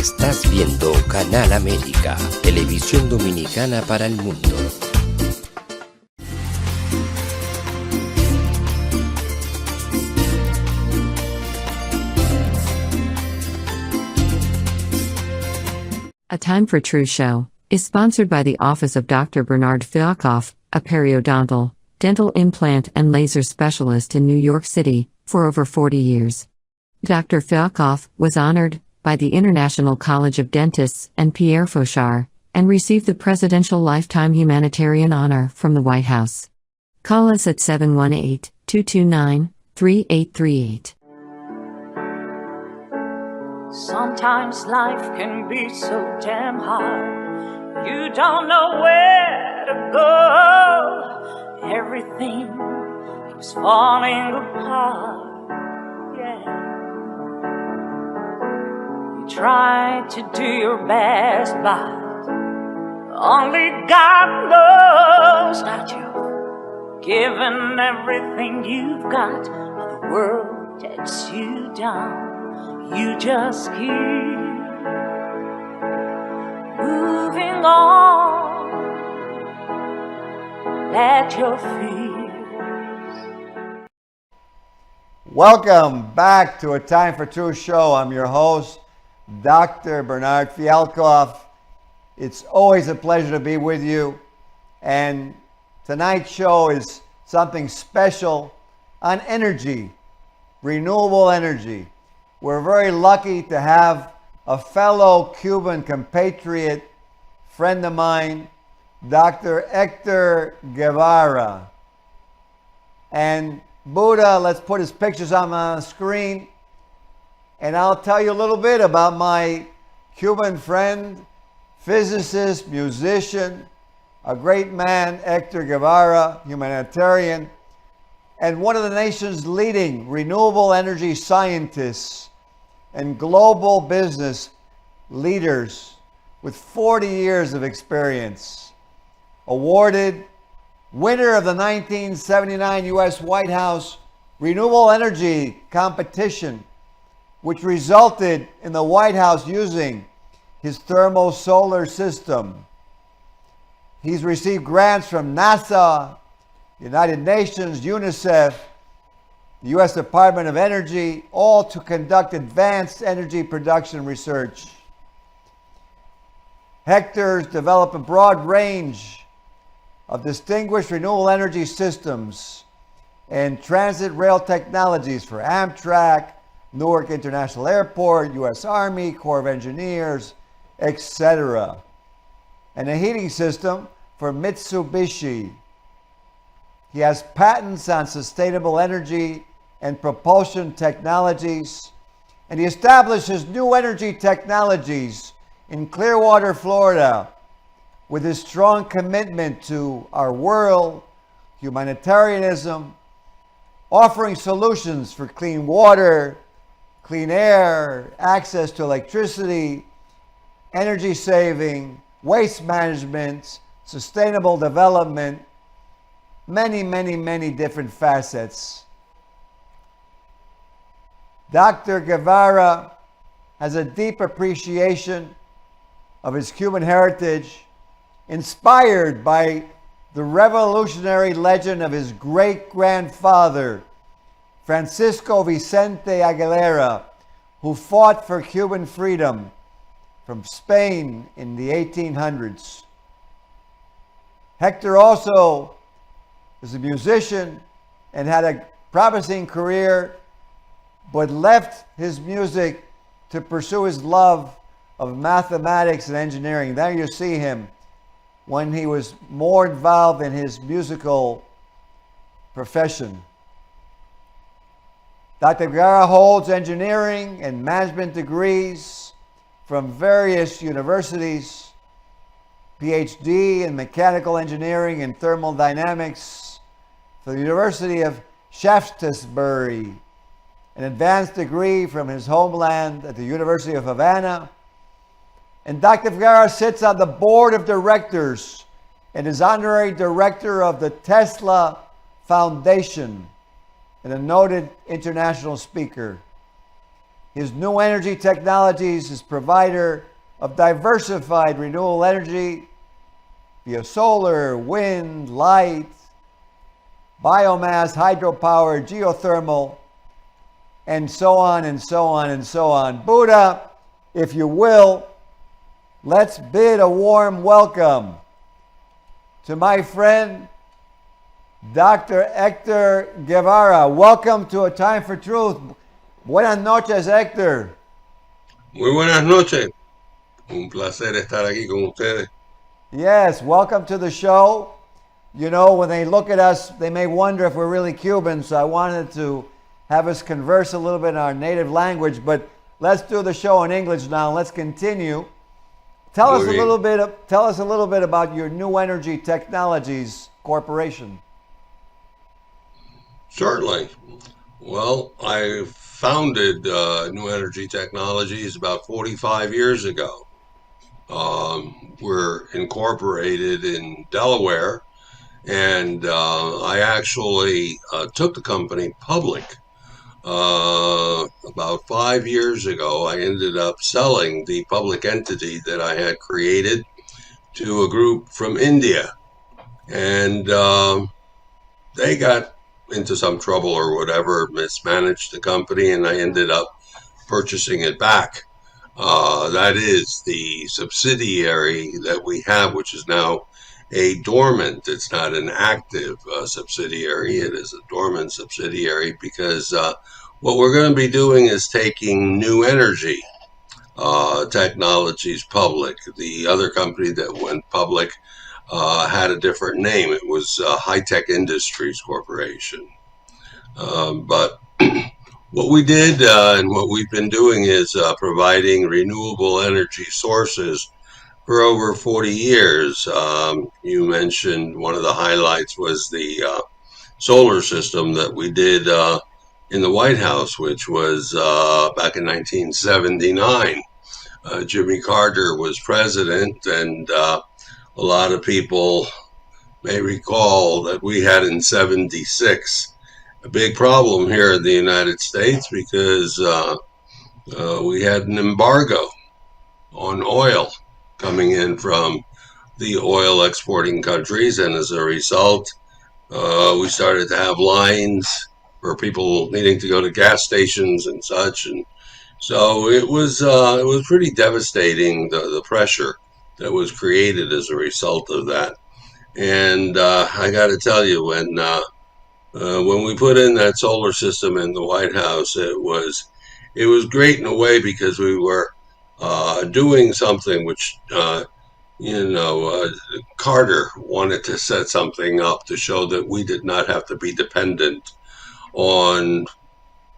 Estás viendo Canal América, televisión dominicana para el mundo. A Time for True show is sponsored by the Office of Dr. Bernard Fialkoff, a periodontal, dental implant and laser specialist in New York City, for over 40 years. Dr. Fialkoff was honored by the International College of Dentists and Pierre Fauchard, and received the Presidential Lifetime Humanitarian Honor from the White House. Call us at 718-229-3838. Sometimes life can be so damn hard. You don't know where to go. Everything keeps falling apart. Yeah. You try to do your best, but only God knows that you've given everything you've got, but the world takes you down. You just keep moving on. Let your fears. Welcome back to A Time for True show. I'm your host, Dr. Bernard Fialkoff. It's always a pleasure to be with you. And tonight's show is something special on energy, renewable energy. We're very lucky to have a fellow Cuban compatriot, friend of mine, Dr. Hector Guevara. And Buddha, let's put his pictures on the screen. And I'll tell you a little bit about my Cuban friend, physicist, musician, a great man, Hector Guevara, humanitarian, and one of the nation's leading renewable energy scientists and global business leaders with 40 years of experience. Awarded winner of the 1979 U.S. White House Renewable Energy Competition, which resulted in the White House using his thermal solar system. He's received grants from NASA, United Nations, UNICEF, the U.S. Department of Energy, all to conduct advanced energy production research. Hector's developed a broad range of distinguished renewable energy systems and transit rail technologies for Amtrak, Newark International Airport, U.S. Army, Corps of Engineers, etc. And a heating system for Mitsubishi. He has patents on sustainable energy and propulsion technologies, and he established his NuEnergy Technologies in Clearwater, Florida, with his strong commitment to our world, humanitarianism, offering solutions for clean water, clean air, access to electricity, energy saving, waste management, sustainable development, many different facets. Dr. Guevara has a deep appreciation of his Cuban heritage, inspired by the revolutionary legend of his great-grandfather, Francisco Vicente Aguilera, who fought for Cuban freedom from Spain in the 1800s. Hector also is a musician and had a promising career, but left his music to pursue his love of mathematics and engineering. There you see him when he was more involved in his musical profession. Dr. Guevara holds engineering and management degrees from various universities, PhD in mechanical engineering and thermodynamics from the University of Shaftesbury, an advanced degree from his homeland at the University of Havana. And Dr. Guevara sits on the board of directors and is honorary director of the Tesla Foundation and a noted international speaker. His NuEnergy Technologies is provider of diversified renewable energy via solar, wind, light, biomass, hydropower, geothermal, and so on and so on and so on. Buddha, if you will, let's bid a warm welcome to my friend, Dr. Hector Guevara. Welcome to A Time for Truth. Buenas noches, Hector. Muy buenas noches. Un placer estar aquí con ustedes. Yes, welcome to the show. You know, when they look at us, they may wonder if we're really Cubans, so I wanted to have us converse a little bit in our native language, but let's do the show in English now. Let's continue. Tell us a little bit about your NuEnergy Technologies Corporation. Certainly. Well, I founded NuEnergy Technologies about 45 years ago. We're incorporated in Delaware, and I actually took the company public. About 5 years ago, I ended up selling the public entity that I had created to a group from India. And they got into some trouble or whatever, mismanaged the company, and I ended up purchasing it back. That is the subsidiary that we have, which is now a dormant. It's not an active subsidiary. It is a dormant subsidiary because what we're going to be doing is taking NuEnergy Technologies public. The other company that went public had a different name. It was High Tech Industries Corporation. But what we did and what we've been doing is providing renewable energy sources for over 40 years. You mentioned one of the highlights was the solar system that we did in the White House, which was back in 1979. Jimmy Carter was president, and a lot of people may recall that we had in 76 a big problem here in the United States because we had an embargo on oil coming in from the oil exporting countries, and as a result, we started to have lines for people needing to go to gas stations and such, and so it was pretty devastating, the pressure that was created as a result of that. And I got to tell you, when we put in that solar system in the White House, it was great in a way because we were doing something which Carter wanted to set something up to show that we did not have to be dependent on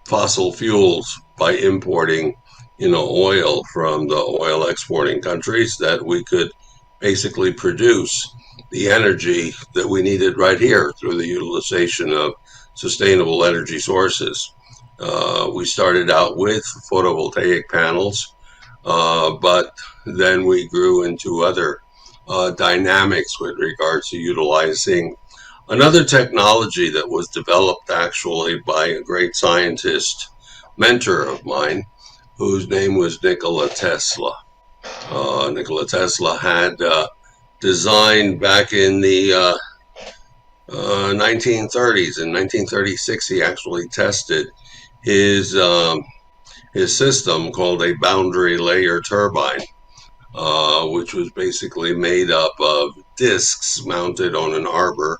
fossil fuels by importing, oil from the oil exporting countries, that we could basically produce the energy that we needed right here through the utilization of sustainable energy sources. We started out with photovoltaic panels, but then we grew into other dynamics with regards to utilizing another technology that was developed actually by a great scientist, mentor of mine, whose name was Nikola Tesla. Nikola Tesla had designed back in the 1930s. In 1936, he actually tested his system called a boundary layer turbine, which was basically made up of discs mounted on an arbor,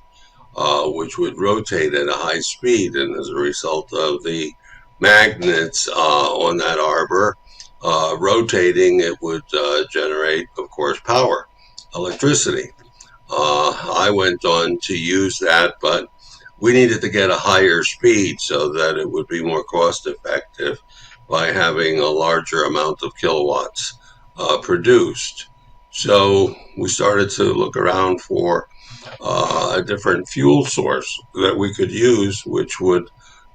which would rotate at a high speed, and as a result of the magnets on that arbor rotating, it would generate, of course, power, electricity. I went on to use that, but we needed to get a higher speed so that it would be more cost effective by having a larger amount of kilowatts produced. So we started to look around for a different fuel source that we could use, which would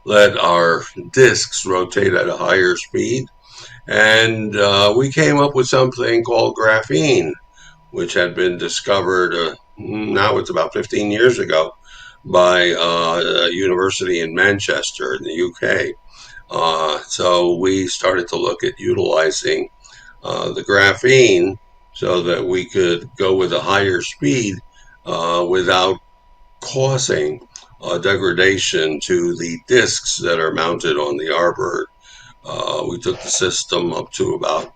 let our discs rotate at a higher speed. And we came up with something called graphene, which had been discovered, now it's about 15 years ago, by a university in Manchester in the UK. So we started to look at utilizing the graphene so that we could go with a higher speed without causing degradation to the discs that are mounted on the arbor. We took the system up to about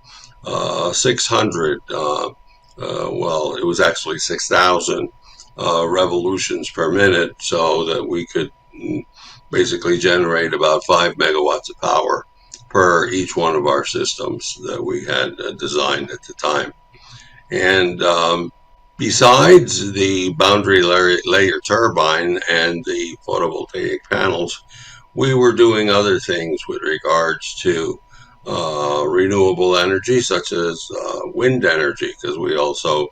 600, well, it was actually 6,000 revolutions per minute, so that we could basically generate about 5 megawatts of power per each one of our systems that we had designed at the time. And besides the boundary layer turbine and the photovoltaic panels, we were doing other things with regards to renewable energy, such as wind energy, because we also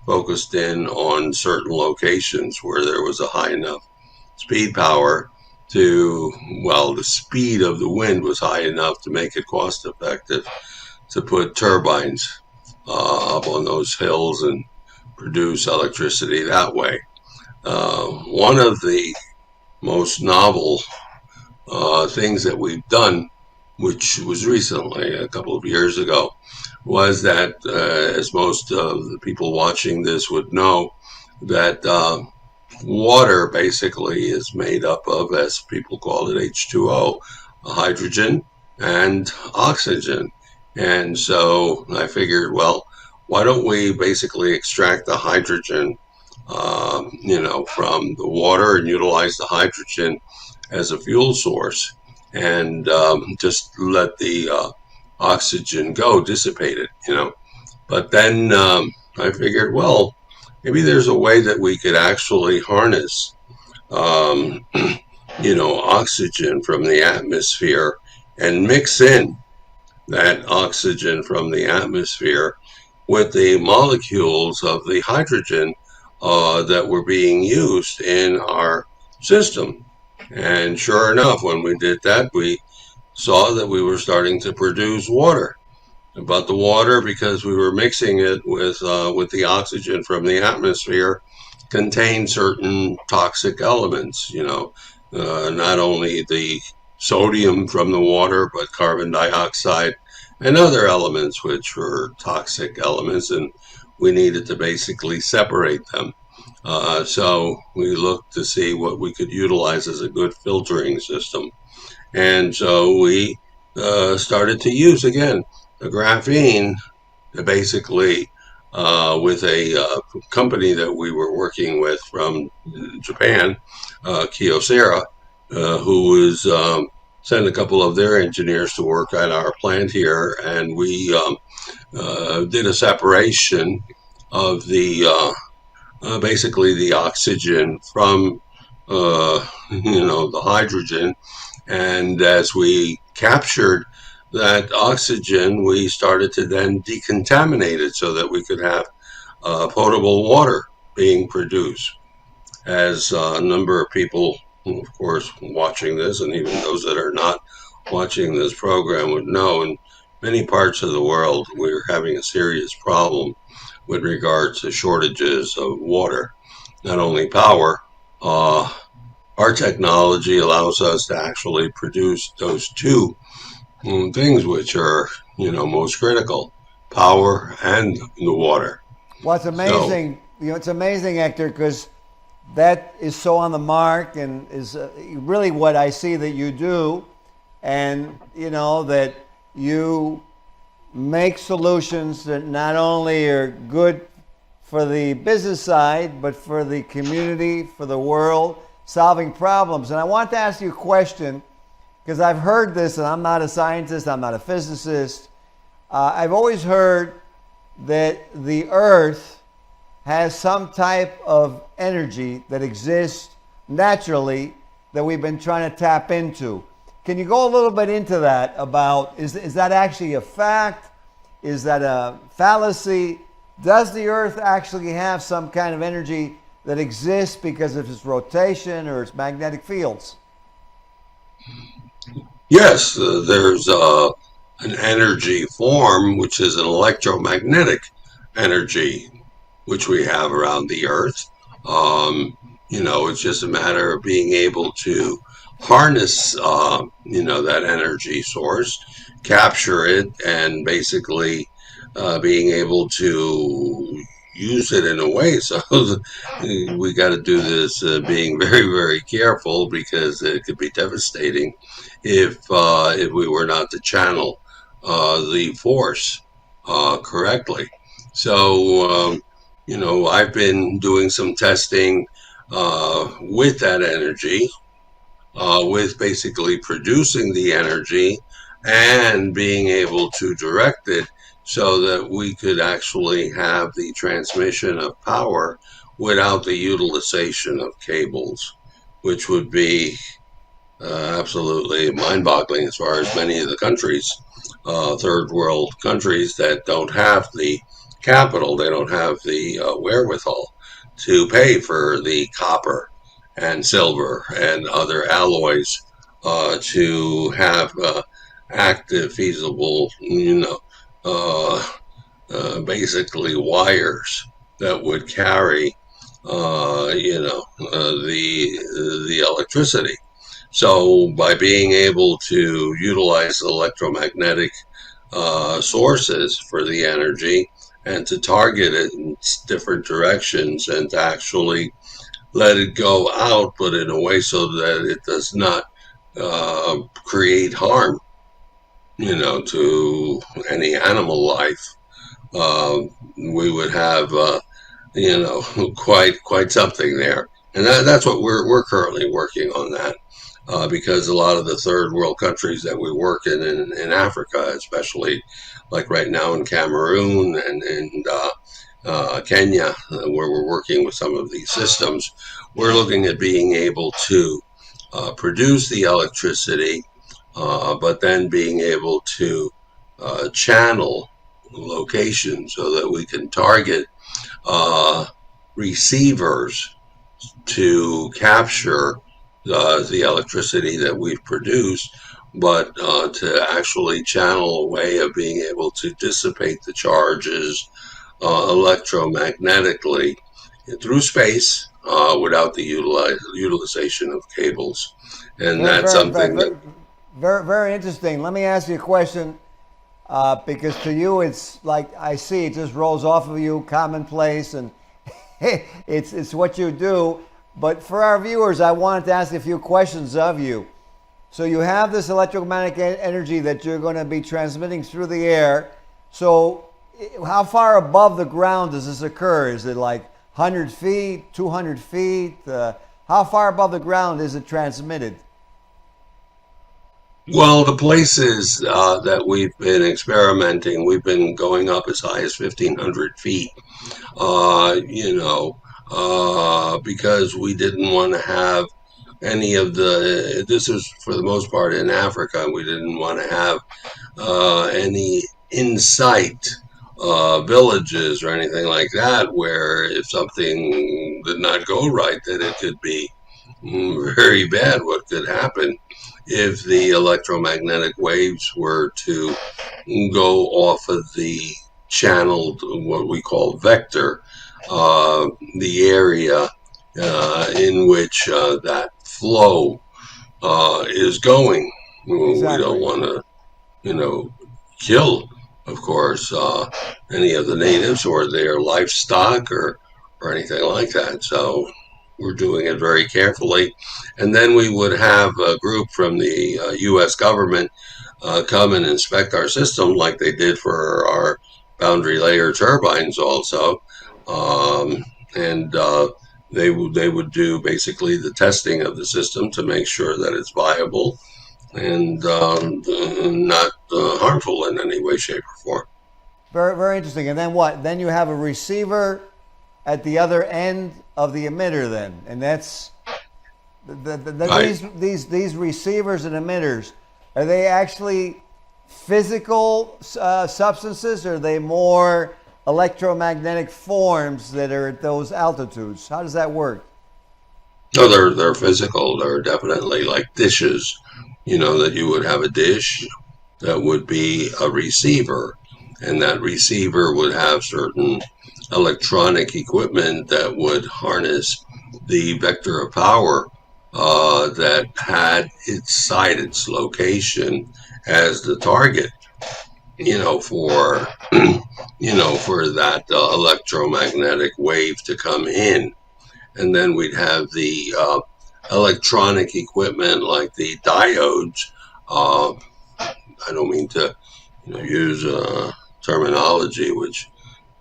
focused in on certain locations where there was a high enough speed power to, well, the speed of the wind was high enough to make it cost effective to put turbines up on those hills and produce electricity that way. One of the most novel things that we've done, which was recently, a couple of years ago, was that, as most of the people watching this would know, that water basically is made up of, as people call it, H2O, hydrogen and oxygen. And so I figured, well, why don't we basically extract the hydrogen, from the water and utilize the hydrogen as a fuel source, and just let the oxygen go, dissipate it, But then I figured, well, maybe there's a way that we could actually harness, oxygen from the atmosphere and mix in that oxygen from the atmosphere with the molecules of the hydrogen that were being used in our system. And sure enough, when we did that, we saw that we were starting to produce water. But the water, because we were mixing it with the oxygen from the atmosphere, contained certain toxic elements, not only the sodium from the water, but carbon dioxide and other elements which were toxic elements, and we needed to basically separate them. So we looked to see what we could utilize as a good filtering system. And so we started to use, again, the graphene, basically with a company that we were working with from Japan, Kyocera, who was sent a couple of their engineers to work at our plant here, and we did a separation of the basically the oxygen from the hydrogen. And as we captured that oxygen, we started to then decontaminate it so that we could have potable water being produced. As a number of people, of course, watching this, and even those that are not watching this program would know, in many parts of the world, we're having a serious problem with regards to shortages of water, not only power. Our technology allows us to actually produce those two things which are, most critical: power and the water. Well, it's amazing. It's amazing, Hector, because that is so on the mark and is really what I see that you do, and that you make solutions that not only are good for the business side, but for the community, for the world, solving problems. And I want to ask you a question, because I've heard this, and I'm not a scientist, I'm not a physicist. I've always heard that the Earth has some type of energy that exists naturally that we've been trying to tap into. Can you go a little bit into that about, is that actually a fact? Is that a fallacy? Does the Earth actually have some kind of energy that exists because of its rotation or its magnetic fields? Yes, there's an energy form, which is an electromagnetic energy, which we have around the Earth. It's just a matter of being able to harness, that energy source, capture it, and basically being able to use it in a way. So we got to do this being very, very careful, because it could be devastating if we were not to channel the force correctly. So, I've been doing some testing with that energy, with basically producing the energy and being able to direct it so that we could actually have the transmission of power without the utilization of cables, which would be absolutely mind-boggling as far as many of the countries, third world countries, that don't have the capital, they don't have the wherewithal to pay for the copper and silver and other alloys to have active, feasible, basically wires that would carry, the electricity. So by being able to utilize electromagnetic sources for the energy, and to target it in different directions, and to actually let it go out, but in a way so that it does not create harm, to any animal life, we would have, quite something there. And that's what we're currently working on, that. Because a lot of the third world countries that we work in Africa, especially like right now in Cameroon and Kenya, where we're working with some of these systems, we're looking at being able to produce the electricity, but then being able to channel locations so that we can target receivers to capture the electricity that we've produced, but to actually channel a way of being able to dissipate the charges electromagnetically through space without the utilization of cables. And Very, that's very, very, something very, that, very, very interesting. Let me ask you a question, because to you it's like, I see it just rolls off of you, commonplace, and it's what you do. But for our viewers, I wanted to ask a few questions of you. So you have this electromagnetic energy that you're going to be transmitting through the air. So how far above the ground does this occur? Is it like 100 feet, 200 feet? How far above the ground is it transmitted? well, the places that we've been experimenting, we've been going up as high as 1,500 feet, because we didn't want to have any of this is for the most part in Africa, we didn't want to have any in-sight villages or anything like that, where if something did not go right, that it could be very bad. What could happen if the electromagnetic waves were to go off of the channeled, what we call vector, the area in which that flow is going. We don't Exactly. want to, kill, of course, any of the natives or their livestock or anything like that. So we're doing it very carefully. And then we would have a group from the U.S. government come and inspect our system, like they did for our boundary layer turbines also. And they would do basically the testing of the system to make sure that it's viable and not harmful in any way, shape, or form. Very, very interesting. And then what? Then you have a receiver at the other end of the emitter then. And that's Right. these receivers and emitters, are they actually physical substances, or are they more electromagnetic forms that are at those altitudes? How does that work? No, they're physical. They're definitely like dishes. That you would have a dish that would be a receiver, and that receiver would have certain electronic equipment that would harness the vector of power that had its site, its location as the target, for for that electromagnetic wave to come in. And then we'd have the electronic equipment like the diodes. I don't mean to use terminology which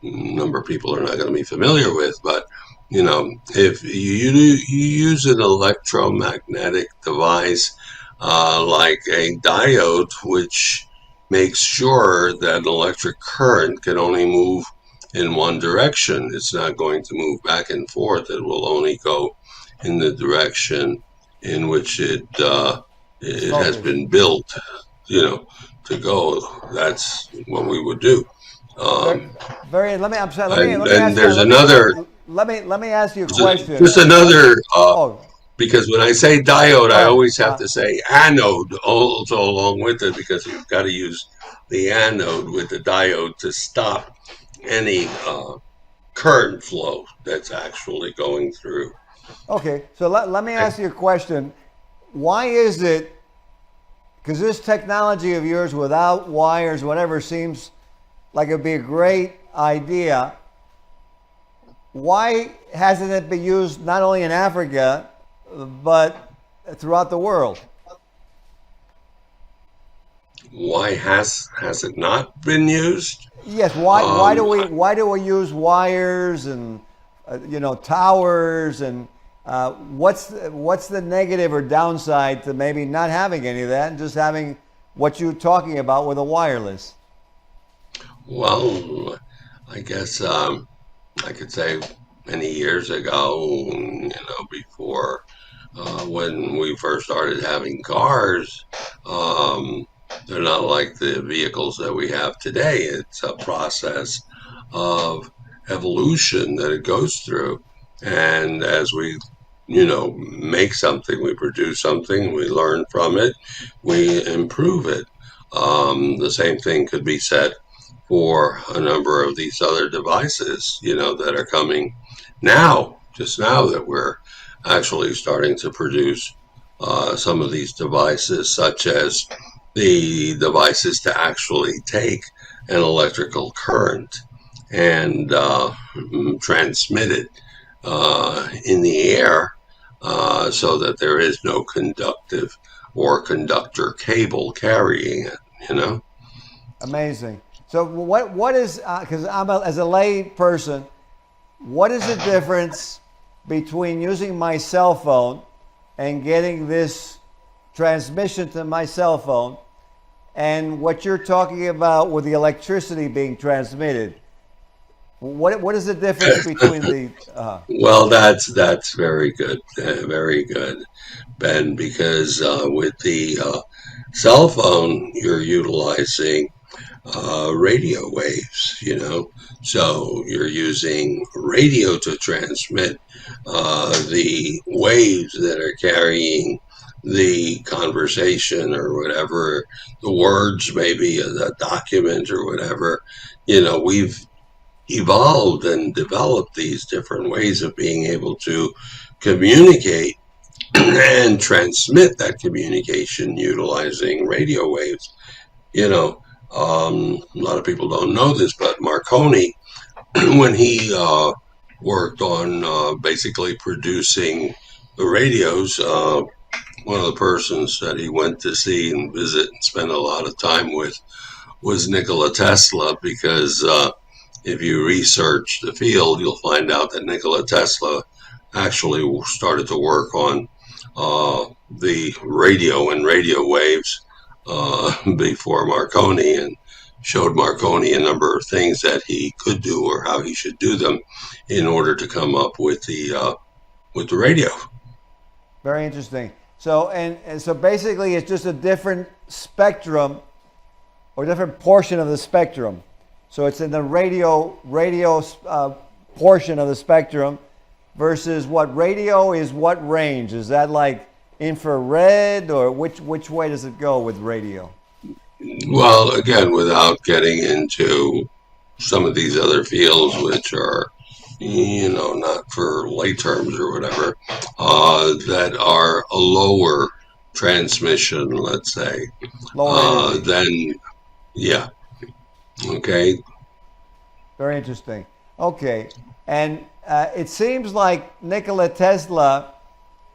a number of people are not going to be familiar with, but if you use an electromagnetic device like a diode, which makes sure that an electric current can only move in one direction. It's not going to move back and forth. It will only go in the direction in which it has been built, to go. That's what we would do. Very. Let me. I'm sorry. Let me and ask there's you, another. Let me ask you a question. Just another. Oh, Because when I say diode, I right. always have to say anode also along with it, because you've got to use the anode with the diode to stop any current flow that's actually going through. Okay, so let me ask you a question. Why is it, because this technology of yours without wires, whatever, seems like it'd be a great idea, why hasn't it been used not only in Africa, but throughout the world? Why has it not been used? Yes, why do we use wires and towers, and what's the negative or downside to maybe not having any of that and just having what you're talking about with a wireless? Well, I guess I could say many years ago, before when we first started having cars, they're not like the vehicles that we have today. It's a process of evolution that it goes through. And as we, make something, we produce something, we learn from it, we improve it. The same thing could be said for a number of these other devices, that are coming now, just now, that we're actually starting to produce some of these devices, such as the devices to actually take an electrical current and transmit it in the air, so that there is no conductive or conductor cable carrying it. Amazing. So what is, because as a lay person, what is the difference between using my cell phone and getting this transmission to my cell phone and what you're talking about with the electricity being transmitted? What is the difference between the? Well, that's very good, Ben. Because with the cell phone, you're utilizing radio waves, so you're using radio to transmit the waves that are carrying the conversation or whatever, the words, maybe a document or whatever. We've evolved and developed these different ways of being able to communicate and transmit that communication utilizing radio waves. A lot of people don't know this, but Marconi, when he worked on basically producing the radios, one of the persons that he went to see and visit and spend a lot of time with was Nikola Tesla, because if you research the field, you'll find out that Nikola Tesla actually started to work on the radio and radio waves before Marconi, and showed Marconi a number of things that he could do or how he should do them in order to come up with the radio. Very interesting. So and so basically, it's just a different spectrum or different portion of the spectrum. So it's in the radio portion of the spectrum versus what radio is. What range is that, like infrared, or which way does it go with radio? Well, again, without getting into some of these other fields, which are, not for lay terms or whatever, that are a lower transmission, let's say, Lower energy. than, yeah, okay. Very interesting. Okay. And it seems like Nikola Tesla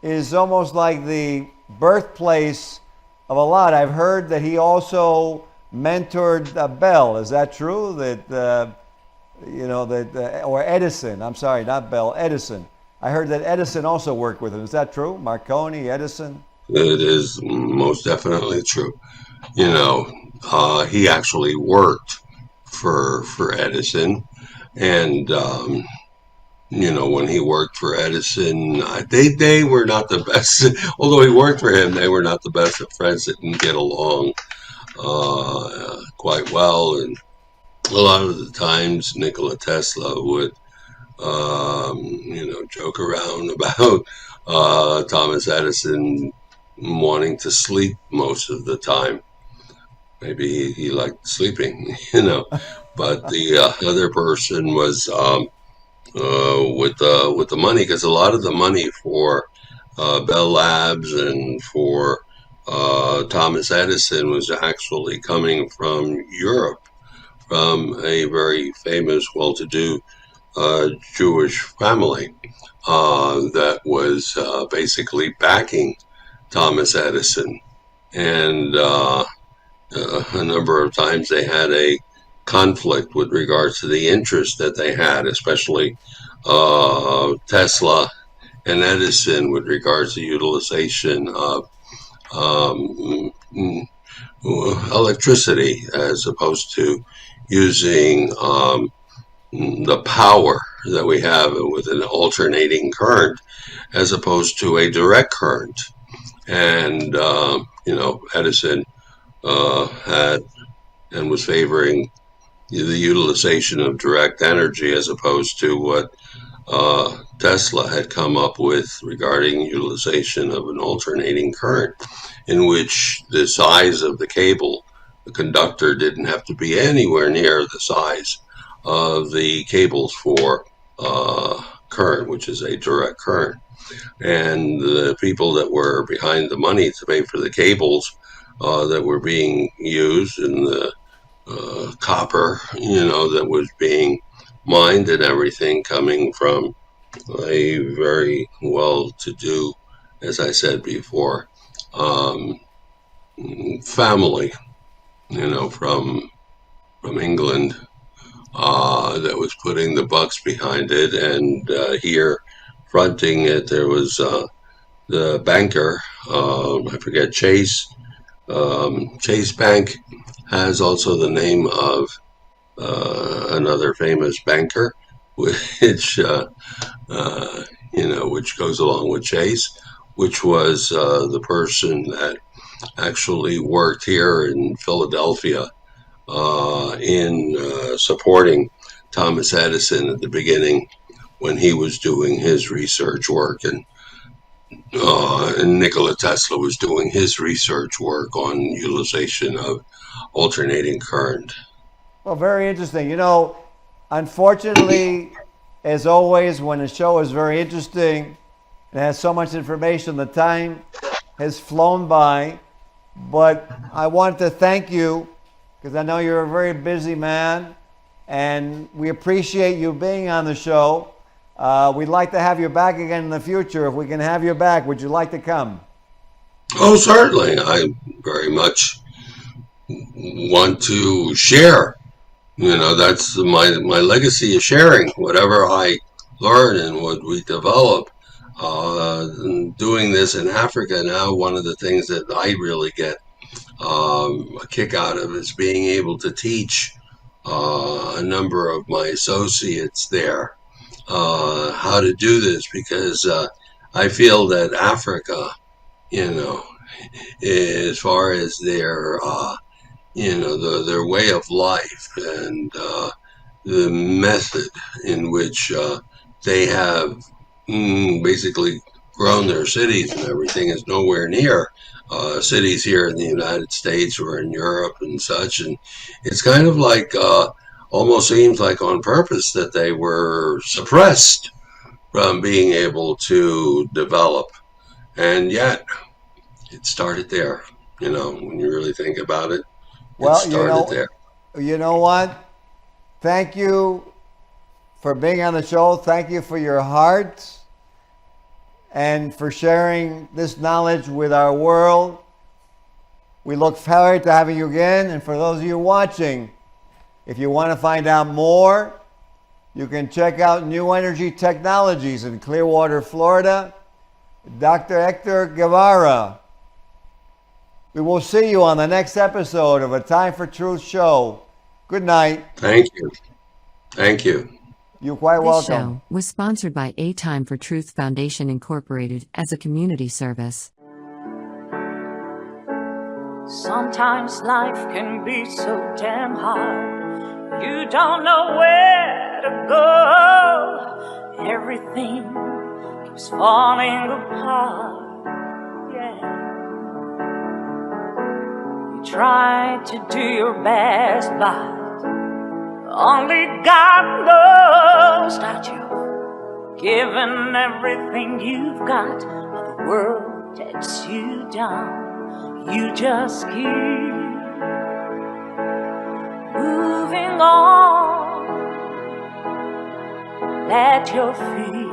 is almost like the birthplace of a lot. I've heard that he also mentored Bell. Is that true? Or Edison. I'm sorry, not Bell, Edison. I heard that Edison also worked with him. Is that true? Marconi, Edison? It is most definitely true. He actually worked for Edison, and when he worked for Edison, they were not the best. Although he worked for him, they were not the best of friends. They didn't get along quite well, and a lot of the times Nikola Tesla would, joke around about Thomas Edison wanting to sleep most of the time. Maybe he liked sleeping, but the other person was with the money, because a lot of the money for Bell Labs and for Thomas Edison was actually coming from Europe, from a very famous, well-to-do Jewish family that was basically backing Thomas Edison. And a number of times they had a conflict with regards to the interest that they had, especially Tesla and Edison, with regards to utilization of electricity as opposed to using the power that we have with an alternating current as opposed to a direct current. And Edison had and was favoring the utilization of direct energy as opposed to what Tesla had come up with regarding utilization of an alternating current, in which the size of the cable, the conductor, didn't have to be anywhere near the size of the cables for current, which is a direct current. And the people that were behind the money to pay for the cables that were being used, and the copper, that was being mined, and everything coming from a very well-to-do, as I said before, family, from England, that was putting the bucks behind it. And here, fronting it, there was the banker, I forget, Chase. Chase Bank has also the name of another famous banker, which which goes along with Chase, which was the person that actually worked here in Philadelphia in supporting Thomas Edison at the beginning when he was doing his research work, and Nikola Tesla was doing his research work on utilization of alternating current. Well, very interesting. Unfortunately, as always, when a show is very interesting and has so much information, the time has flown by. But I want to thank you, because I know you're a very busy man, and we appreciate you being on the show. We'd like to have you back again in the future. If we can have you back, would you like to come? Oh, certainly. I very much want to share. That's my legacy, is sharing whatever I learn and what we develop. Doing this in Africa now, one of the things that I really get a kick out of is being able to teach a number of my associates there how to do this, because I feel that Africa, as far as their their way of life and the method in which they have basically grown their cities and everything, is nowhere near cities here in the United States or in Europe and such. And it's kind of like almost seems like on purpose that they were suppressed from being able to develop. And yet, it started there. You know, when you really think about it, it Well, started there. you know what? Thank you for being on the show. Thank you for your heart and for sharing this knowledge with our world. We look forward to having you again. And for those of you watching, if you want to find out more, you can check out NuEnergy Technologies in Clearwater, Florida. Dr. Hector Guevara. We will see you on the next episode of A Time for Truth show. Good night. Thank you. Thank you. You're quite This welcome. show was sponsored by A Time for Truth Foundation Incorporated as a community service. Sometimes life can be so damn hard. You don't know where to go. Everything keeps falling apart. Yeah. You try to do your best, but only God knows that you've given everything you've got, but the world takes you down. You just keep moving on. Let your feet